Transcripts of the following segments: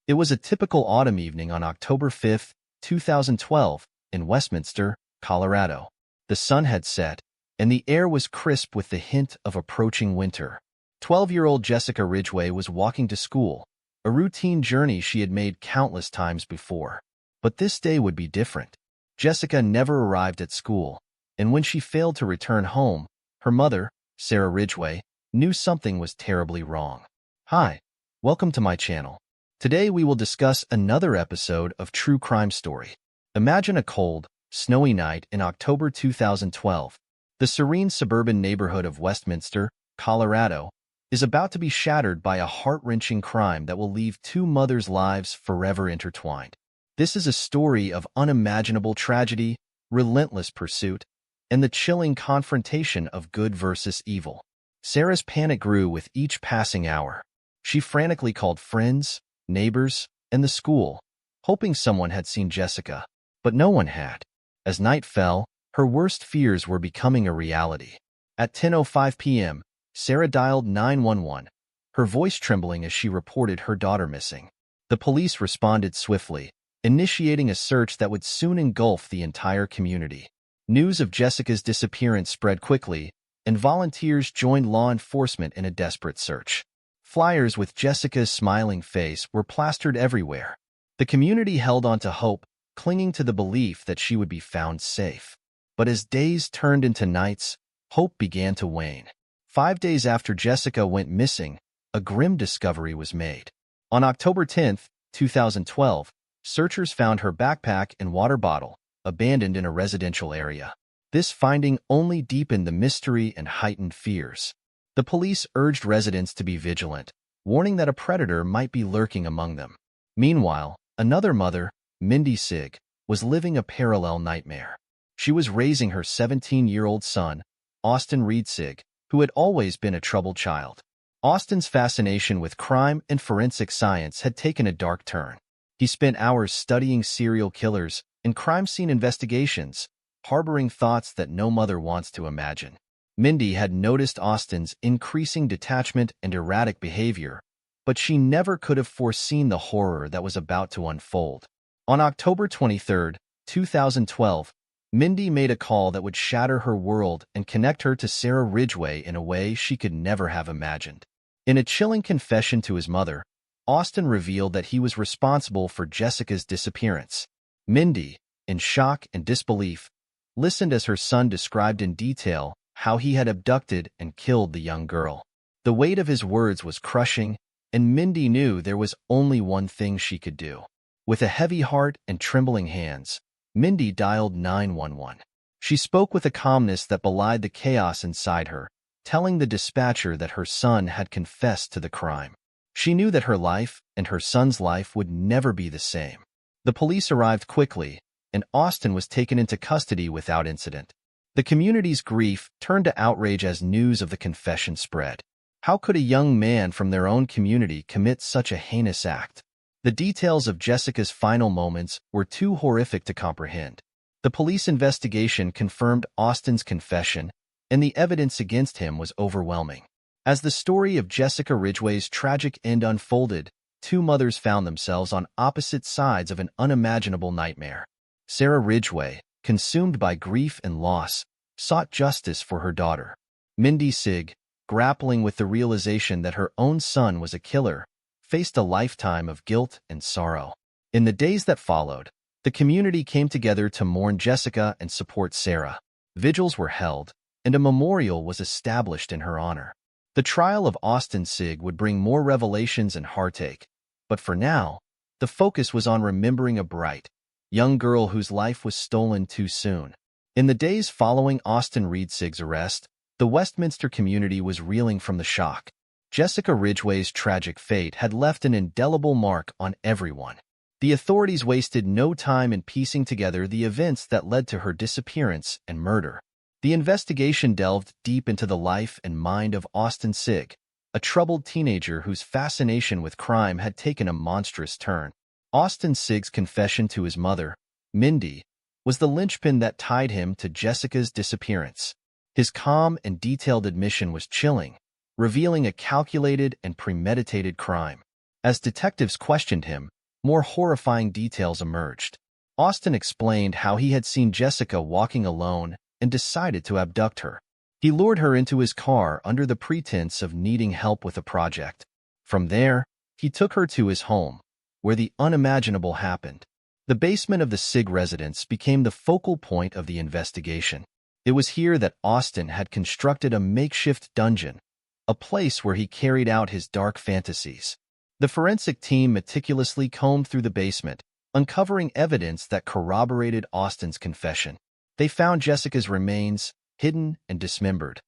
It was a typical autumn evening on October 5, 2012, in Westminster, Colorado. The sun had set, and the air was crisp with the hint of approaching winter. 12-year-old Jessica Ridgway was walking to school, a routine journey she had made countless times before. But this day would be different. Jessica never arrived at school, and when she failed to return home, her mother, Sarah Ridgway, knew something was terribly wrong. Hi, welcome to my channel. Today we will discuss another episode of True Crime Story. Imagine a cold, snowy night in October 2012. The serene suburban neighborhood of Westminster, Colorado, is about to be shattered by a heart-wrenching crime that will leave two mothers' lives forever intertwined. This is a story of unimaginable tragedy, relentless pursuit, and the chilling confrontation of good versus evil. Sarah's panic grew with each passing hour. She frantically called friends, neighbors, and the school, hoping someone had seen Jessica. But no one had. As night fell, her worst fears were becoming a reality. At 10:05 p.m., Sarah dialed 911, her voice trembling as she reported her daughter missing. The police responded swiftly, initiating a search that would soon engulf the entire community. News of Jessica's disappearance spread quickly, and volunteers joined law enforcement in a desperate search. Flyers with Jessica's smiling face were plastered everywhere. The community held on to hope, clinging to the belief that she would be found safe. But as days turned into nights, hope began to wane. 5 days after Jessica went missing, a grim discovery was made. On October 10, 2012, searchers found her backpack and water bottle, abandoned in a residential area. This finding only deepened the mystery and heightened fears. The police urged residents to be vigilant, warning that a predator might be lurking among them. Meanwhile, another mother, Mindy Sigg, was living a parallel nightmare. She was raising her 17-year-old son, Austin Reed Sigg, who had always been a troubled child. Austin's fascination with crime and forensic science had taken a dark turn. He spent hours studying serial killers and crime scene investigations, harboring thoughts that no mother wants to imagine. Mindy had noticed Austin's increasing detachment and erratic behavior, but she never could have foreseen the horror that was about to unfold. On October 23, 2012, Mindy made a call that would shatter her world and connect her to Sarah Ridgway in a way she could never have imagined. In a chilling confession to his mother, Austin revealed that he was responsible for Jessica's disappearance. Mindy, in shock and disbelief, listened as her son described in detail how he had abducted and killed the young girl. The weight of his words was crushing, and Mindy knew there was only one thing she could do. With a heavy heart and trembling hands, Mindy dialed 911. She spoke with a calmness that belied the chaos inside her, telling the dispatcher that her son had confessed to the crime. She knew that her life and her son's life would never be the same. The police arrived quickly, and Austin was taken into custody without incident. The community's grief turned to outrage as news of the confession spread. How could a young man from their own community commit such a heinous act? The details of Jessica's final moments were too horrific to comprehend. The police investigation confirmed Austin's confession, and the evidence against him was overwhelming. As the story of Jessica Ridgway's tragic end unfolded, two mothers found themselves on opposite sides of an unimaginable nightmare. Sarah Ridgway, consumed by grief and loss, sought justice for her daughter. Mindy Sigg, grappling with the realization that her own son was a killer, faced a lifetime of guilt and sorrow. In the days that followed, the community came together to mourn Jessica and support Sarah. Vigils were held, and a memorial was established in her honor. The trial of Austin Sigg would bring more revelations and heartache, but for now, the focus was on remembering a bright, young girl whose life was stolen too soon. In the days following Austin Reed Sigg's arrest, the Westminster community was reeling from the shock. Jessica Ridgway's tragic fate had left an indelible mark on everyone. The authorities wasted no time in piecing together the events that led to her disappearance and murder. The investigation delved deep into the life and mind of Austin Sigg, a troubled teenager whose fascination with crime had taken a monstrous turn. Austin Sigg's confession to his mother, Mindy, was the linchpin that tied him to Jessica's disappearance. His calm and detailed admission was chilling, revealing a calculated and premeditated crime. As detectives questioned him, more horrifying details emerged. Austin explained how he had seen Jessica walking alone and decided to abduct her. He lured her into his car under the pretense of needing help with a project. From there, he took her to his home, where the unimaginable happened. The basement of the Sig residence became the focal point of the investigation. It was here that Austin had constructed a makeshift dungeon, a place where he carried out his dark fantasies. The forensic team meticulously combed through the basement, uncovering evidence that corroborated Austin's confession. They found Jessica's remains, hidden and dismembered,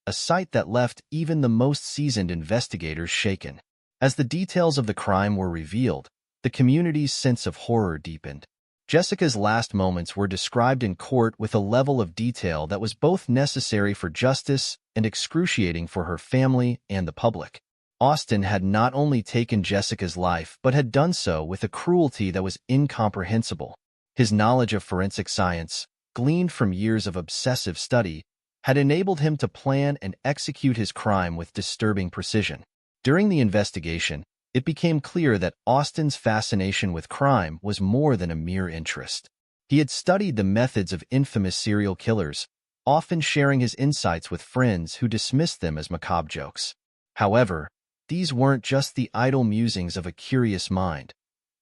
a sight that left even the most seasoned investigators shaken. As the details of the crime were revealed, the community's sense of horror deepened. Jessica's last moments were described in court with a level of detail that was both necessary for justice and excruciating for her family and the public. Austin had not only taken Jessica's life but had done so with a cruelty that was incomprehensible. His knowledge of forensic science, gleaned from years of obsessive study, had enabled him to plan and execute his crime with disturbing precision. During the investigation, it became clear that Austin's fascination with crime was more than a mere interest. He had studied the methods of infamous serial killers, often sharing his insights with friends who dismissed them as macabre jokes. However, these weren't just the idle musings of a curious mind.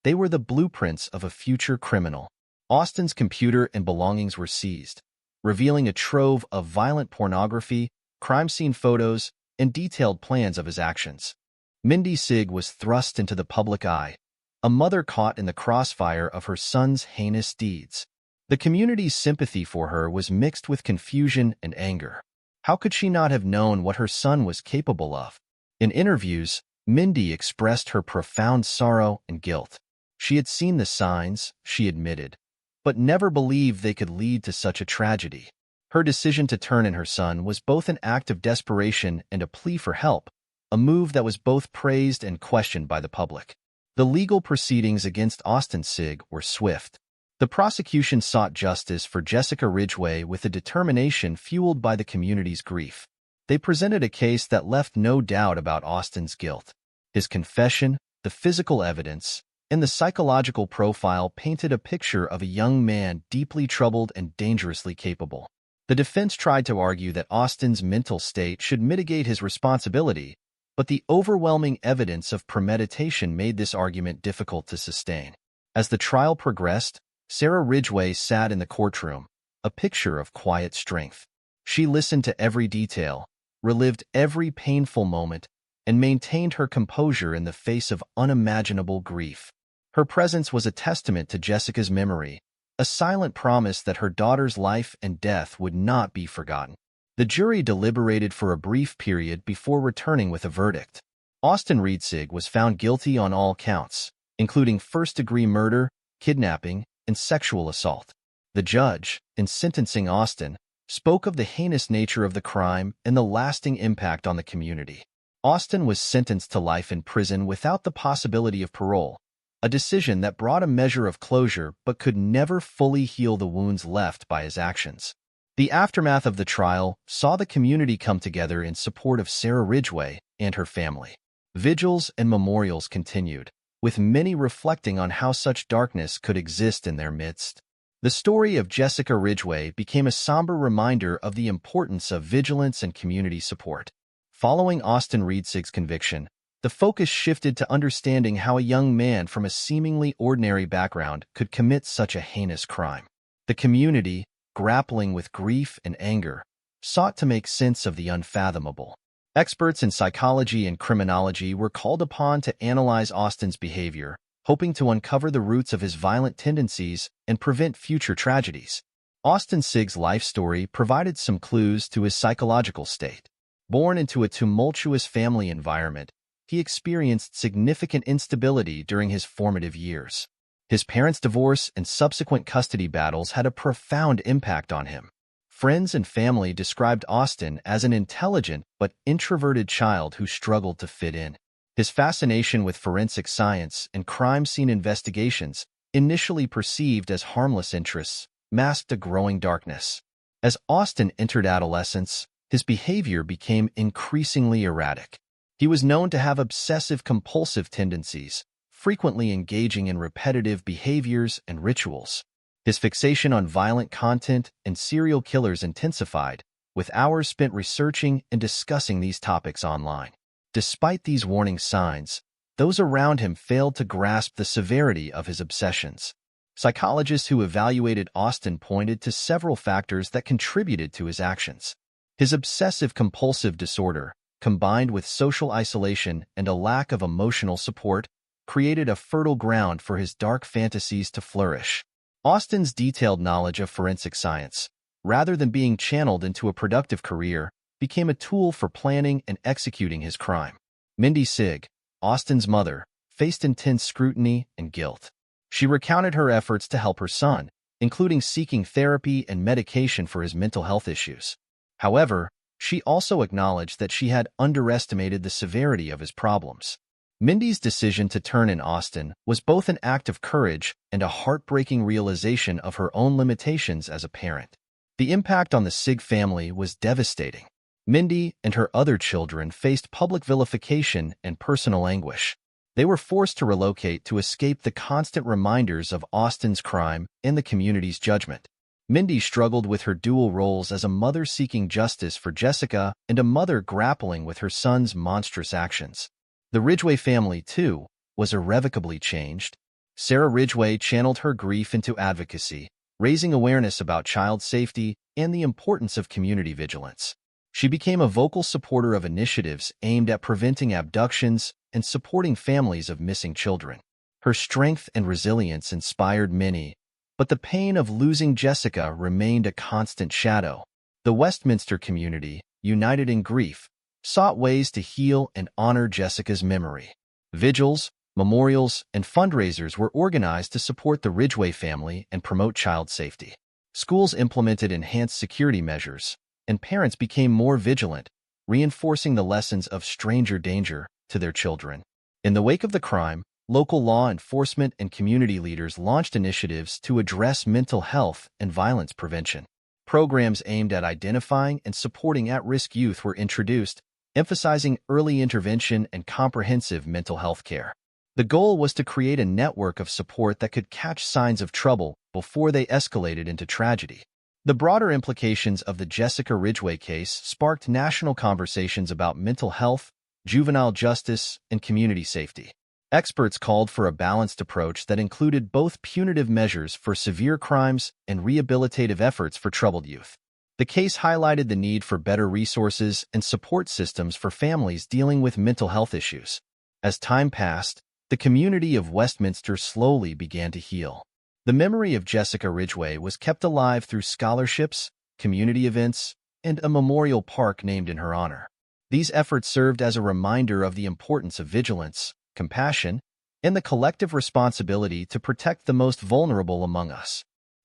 They were the blueprints of a future criminal. Austin's computer and belongings were seized, revealing a trove of violent pornography, crime scene photos, and detailed plans of his actions. Mindy Sig was thrust into the public eye, a mother caught in the crossfire of her son's heinous deeds. The community's sympathy for her was mixed with confusion and anger. How could she not have known what her son was capable of? In interviews, Mindy expressed her profound sorrow and guilt. She had seen the signs, she admitted, but never believed they could lead to such a tragedy. Her decision to turn in her son was both an act of desperation and a plea for help, a move that was both praised and questioned by the public. The legal proceedings against Austin Sig were swift. The prosecution sought justice for Jessica Ridgway with a determination fueled by the community's grief. They presented a case that left no doubt about Austin's guilt. His confession, the physical evidence, and the psychological profile painted a picture of a young man deeply troubled and dangerously capable. The defense tried to argue that Austin's mental state should mitigate his responsibility, but the overwhelming evidence of premeditation made this argument difficult to sustain. As the trial progressed, Sarah Ridgway sat in the courtroom, a picture of quiet strength. She listened to every detail, relived every painful moment, and maintained her composure in the face of unimaginable grief. Her presence was a testament to Jessica's memory, a silent promise that her daughter's life and death would not be forgotten. The jury deliberated for a brief period before returning with a verdict. Austin Riedsig was found guilty on all counts, including first-degree murder, kidnapping, and sexual assault. The judge, in sentencing Austin, spoke of the heinous nature of the crime and the lasting impact on the community. Austin was sentenced to life in prison without the possibility of parole, a decision that brought a measure of closure but could never fully heal the wounds left by his actions. The aftermath of the trial saw the community come together in support of Sarah Ridgway and her family. Vigils and memorials continued, with many reflecting on how such darkness could exist in their midst. The story of Jessica Ridgway became a somber reminder of the importance of vigilance and community support. Following Austin Riedsig's conviction, the focus shifted to understanding how a young man from a seemingly ordinary background could commit such a heinous crime. The community, grappling with grief and anger, sought to make sense of the unfathomable. Experts in psychology and criminology were called upon to analyze Austin's behavior, hoping to uncover the roots of his violent tendencies and prevent future tragedies. Austin Sig's life story provided some clues to his psychological state. Born into a tumultuous family environment, he experienced significant instability during his formative years. His parents' divorce and subsequent custody battles had a profound impact on him. Friends and family described Austin as an intelligent but introverted child who struggled to fit in. His fascination with forensic science and crime scene investigations, initially perceived as harmless interests, masked a growing darkness. As Austin entered adolescence, his behavior became increasingly erratic. He was known to have obsessive-compulsive tendencies, frequently engaging in repetitive behaviors and rituals. His fixation on violent content and serial killers intensified, with hours spent researching and discussing these topics online. Despite these warning signs, those around him failed to grasp the severity of his obsessions. Psychologists who evaluated Austin pointed to several factors that contributed to his actions. His obsessive-compulsive disorder, combined with social isolation and a lack of emotional support, created a fertile ground for his dark fantasies to flourish. Austin's detailed knowledge of forensic science, rather than being channeled into a productive career, became a tool for planning and executing his crime. Mindy Sigg, Austin's mother, faced intense scrutiny and guilt. She recounted her efforts to help her son, including seeking therapy and medication for his mental health issues. However, she also acknowledged that she had underestimated the severity of his problems. Mindy's decision to turn in Austin was both an act of courage and a heartbreaking realization of her own limitations as a parent. The impact on the Sigg family was devastating. Mindy and her other children faced public vilification and personal anguish. They were forced to relocate to escape the constant reminders of Austin's crime and the community's judgment. Mindy struggled with her dual roles as a mother seeking justice for Jessica and a mother grappling with her son's monstrous actions. The Ridgway family, too, was irrevocably changed. Sarah Ridgway channeled her grief into advocacy, raising awareness about child safety and the importance of community vigilance. She became a vocal supporter of initiatives aimed at preventing abductions and supporting families of missing children. Her strength and resilience inspired many, but the pain of losing Jessica remained a constant shadow. The Westminster community, united in grief, sought ways to heal and honor Jessica's memory. Vigils, memorials, and fundraisers were organized to support the Ridgway family and promote child safety. Schools implemented enhanced security measures, and parents became more vigilant, reinforcing the lessons of stranger danger to their children. In the wake of the crime, local law enforcement and community leaders launched initiatives to address mental health and violence prevention. Programs aimed at identifying and supporting at-risk youth were introduced, emphasizing early intervention and comprehensive mental health care. The goal was to create a network of support that could catch signs of trouble before they escalated into tragedy. The broader implications of the Jessica Ridgway case sparked national conversations about mental health, juvenile justice, and community safety. Experts called for a balanced approach that included both punitive measures for severe crimes and rehabilitative efforts for troubled youth. The case highlighted the need for better resources and support systems for families dealing with mental health issues. As time passed, the community of Westminster slowly began to heal. The memory of Jessica Ridgway was kept alive through scholarships, community events, and a memorial park named in her honor. These efforts served as a reminder of the importance of vigilance, compassion, and the collective responsibility to protect the most vulnerable among us.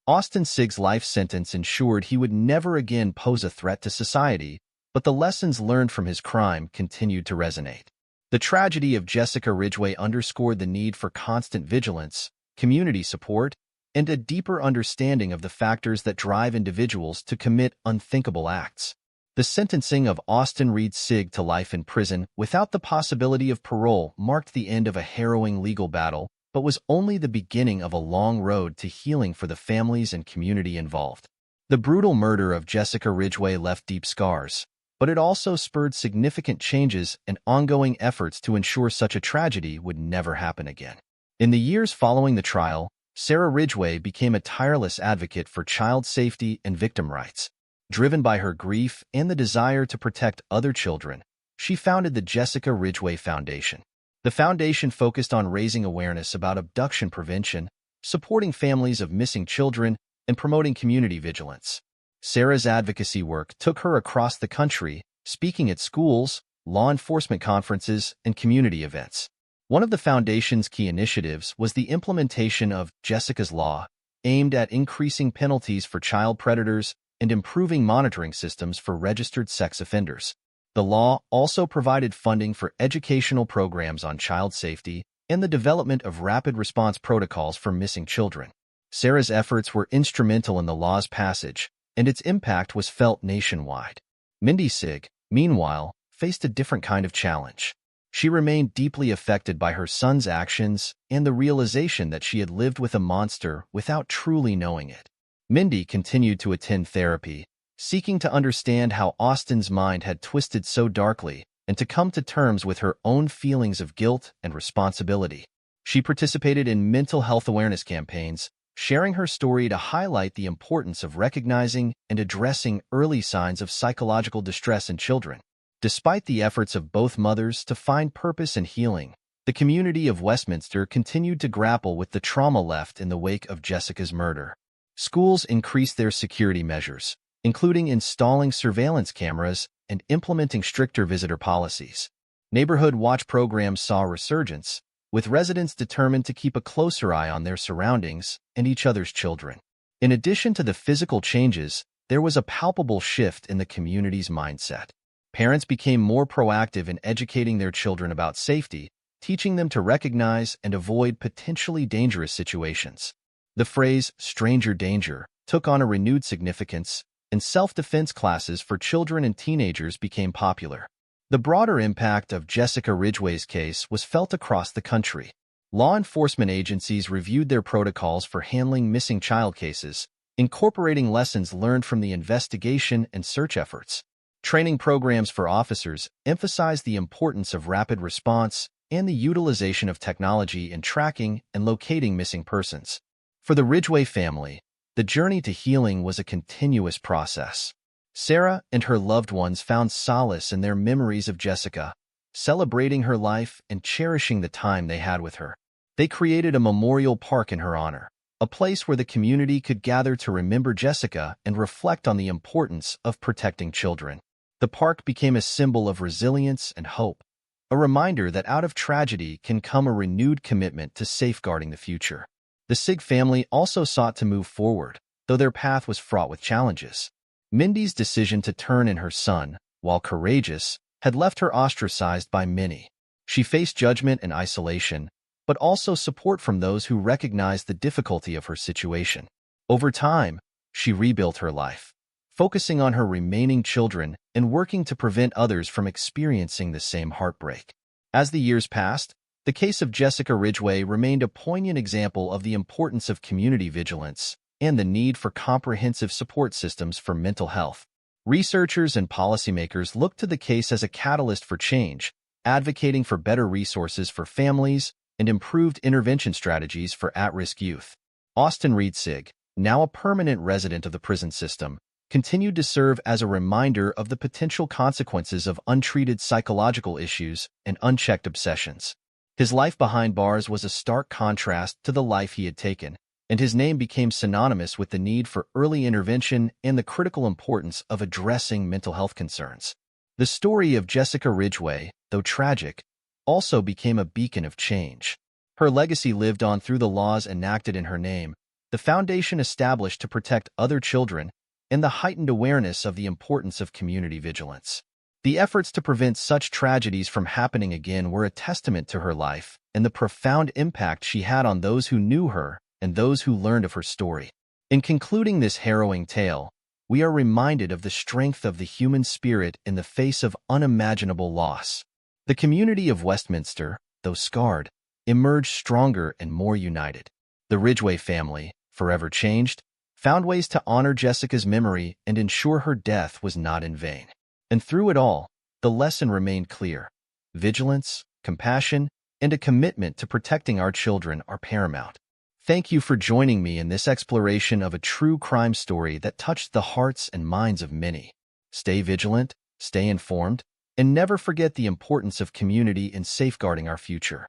Austin Sigg's life sentence ensured he would never again pose a threat to society, but the lessons learned from his crime continued to resonate. The tragedy of Jessica Ridgway underscored the need for constant vigilance, community support, and a deeper understanding of the factors that drive individuals to commit unthinkable acts. The sentencing of Austin Reed Sigg to life in prison without the possibility of parole marked the end of a harrowing legal battle, but was only the beginning of a long road to healing for the families and community involved. The brutal murder of Jessica Ridgway left deep scars, but it also spurred significant changes and ongoing efforts to ensure such a tragedy would never happen again. In the years following the trial, Sarah Ridgway became a tireless advocate for child safety and victim rights. Driven by her grief and the desire to protect other children, she founded the Jessica Ridgway Foundation. The foundation focused on raising awareness about abduction prevention, supporting families of missing children, and promoting community vigilance. Sarah's advocacy work took her across the country, speaking at schools, law enforcement conferences, and community events. One of the foundation's key initiatives was the implementation of Jessica's Law, aimed at increasing penalties for child predators and improving monitoring systems for registered sex offenders. The law also provided funding for educational programs on child safety and the development of rapid response protocols for missing children. Sarah's efforts were instrumental in the law's passage, and its impact was felt nationwide. Mindy Sigg, meanwhile, faced a different kind of challenge. She remained deeply affected by her son's actions and the realization that she had lived with a monster without truly knowing it. Mindy continued to attend therapy, seeking to understand how Austin's mind had twisted so darkly and to come to terms with her own feelings of guilt and responsibility. She participated in mental health awareness campaigns, sharing her story to highlight the importance of recognizing and addressing early signs of psychological distress in children. Despite the efforts of both mothers to find purpose and healing, the community of Westminster continued to grapple with the trauma left in the wake of Jessica's murder. Schools increased their security measures, including installing surveillance cameras and implementing stricter visitor policies. Neighborhood watch programs saw a resurgence, with residents determined to keep a closer eye on their surroundings and each other's children. In addition to the physical changes, there was a palpable shift in the community's mindset. Parents became more proactive in educating their children about safety, teaching them to recognize and avoid potentially dangerous situations. The phrase stranger danger took on a renewed significance, and self-defense classes for children and teenagers became popular. The broader impact of Jessica Ridgway's case was felt across the country. Law enforcement agencies reviewed their protocols for handling missing child cases, incorporating lessons learned from the investigation and search efforts. Training programs for officers emphasized the importance of rapid response and the utilization of technology in tracking and locating missing persons. For the Ridgway family, the journey to healing was a continuous process. Sarah and her loved ones found solace in their memories of Jessica, celebrating her life and cherishing the time they had with her. They created a memorial park in her honor, a place where the community could gather to remember Jessica and reflect on the importance of protecting children. The park became a symbol of resilience and hope, a reminder that out of tragedy can come a renewed commitment to safeguarding the future. The Sig family also sought to move forward, though their path was fraught with challenges. Mindy's decision to turn in her son, while courageous, had left her ostracized by many. She faced judgment and isolation, but also support from those who recognized the difficulty of her situation. Over time, she rebuilt her life, focusing on her remaining children and working to prevent others from experiencing the same heartbreak. As the years passed, the case of Jessica Ridgway remained a poignant example of the importance of community vigilance and the need for comprehensive support systems for mental health. Researchers and policymakers looked to the case as a catalyst for change, advocating for better resources for families and improved intervention strategies for at-risk youth. Austin Reed Sig, now a permanent resident of the prison system, continued to serve as a reminder of the potential consequences of untreated psychological issues and unchecked obsessions. His life behind bars was a stark contrast to the life he had taken, and his name became synonymous with the need for early intervention and the critical importance of addressing mental health concerns. The story of Jessica Ridgway, though tragic, also became a beacon of change. Her legacy lived on through the laws enacted in her name, the foundation established to protect other children, and the heightened awareness of the importance of community vigilance. The efforts to prevent such tragedies from happening again were a testament to her life and the profound impact she had on those who knew her and those who learned of her story. In concluding this harrowing tale, we are reminded of the strength of the human spirit in the face of unimaginable loss. The community of Westminster, though scarred, emerged stronger and more united. The Ridgway family, forever changed, found ways to honor Jessica's memory and ensure her death was not in vain. And through it all, the lesson remained clear. Vigilance, compassion, and a commitment to protecting our children are paramount. Thank you for joining me in this exploration of a true crime story that touched the hearts and minds of many. Stay vigilant, stay informed, and never forget the importance of community in safeguarding our future.